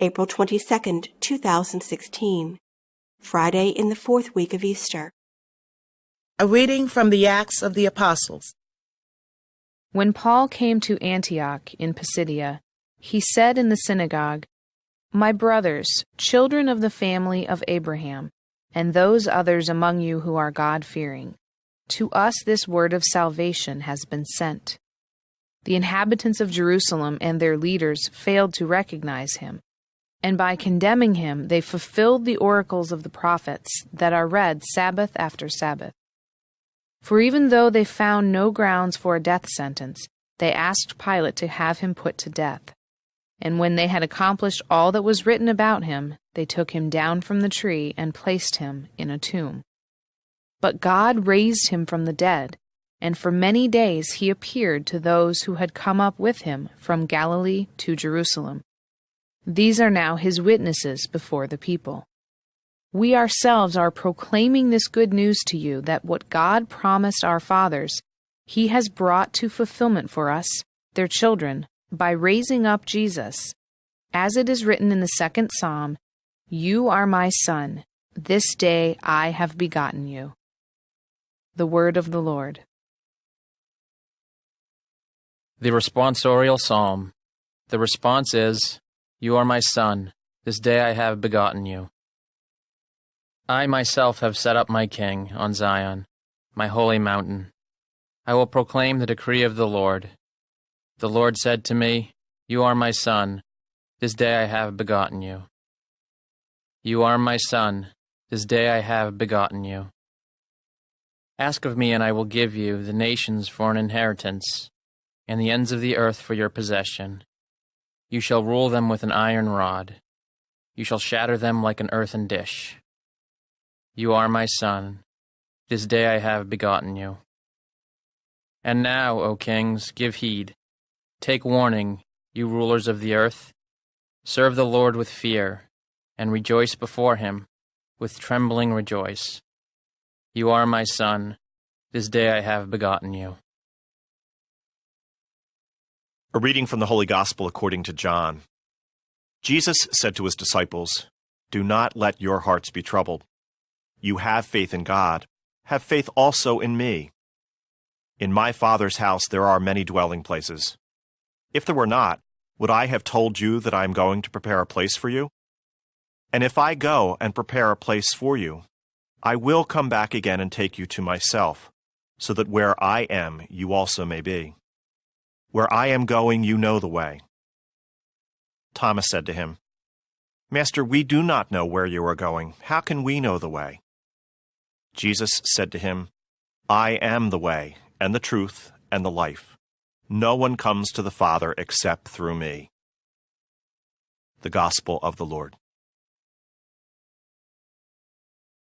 April 22, 2016, Friday in the fourth week of Easter. A reading from the Acts of the Apostles. When Paul came to Antioch in Pisidia, he said in the synagogue, "My brothers, children of the family of Abraham, and those others among you who are God-fearing, to us this word of salvation has been sent. The inhabitants of Jerusalem and their leaders failed to recognize him, and by condemning him they fulfilled the oracles of the prophets that are read Sabbath after Sabbath. For even though they found no grounds for a death sentence, they asked Pilate to have him put to death. And when they had accomplished all that was written about him, they took him down from the tree and placed him in a tomb. But God raised him from the dead, and for many days he appeared to those who had come up with him from Galilee to Jerusalem. These are now his witnesses before the people. We ourselves are proclaiming this good news to you, that what God promised our fathers, he has brought to fulfillment for us, their children, by raising up Jesus. As it is written in the second Psalm, 'You are my son, this day I have begotten you.'" The word of the Lord. The responsorial psalm. The response is, "You are my son, this day I have begotten you." I myself have set up my king on Zion, my holy mountain. I will proclaim the decree of the Lord. The Lord said to me, "You are my son, this day I have begotten you." You are my son, this day I have begotten you. Ask of me, and I will give you the nations for an inheritance, and the ends of the earth for your possession. You shall rule them with an iron rod. You shall shatter them like an earthen dish. You are my son, this day I have begotten you. And now, O kings, give heed. Take warning, you rulers of the earth. Serve the Lord with fear, and rejoice before him. With trembling rejoice. You are my son, this day I have begotten you. A reading from the Holy Gospel according to John. Jesus said to his disciples, "Do not let your hearts be troubled. You have faith in God. Have faith also in me. In my Father's house there are many dwelling places. If there were not, would I have told you that I am going to prepare a place for you? And if I go and prepare a place for you, I will come back again and take you to myself, so that where I am, you also may be. Where I am going, you know the way." Thomas said to him, "Master, we do not know where you are going. How can we know the way?" Jesus said to him, "I am the way, and the truth, and the life. No one comes to the Father except through me." The Gospel of the Lord.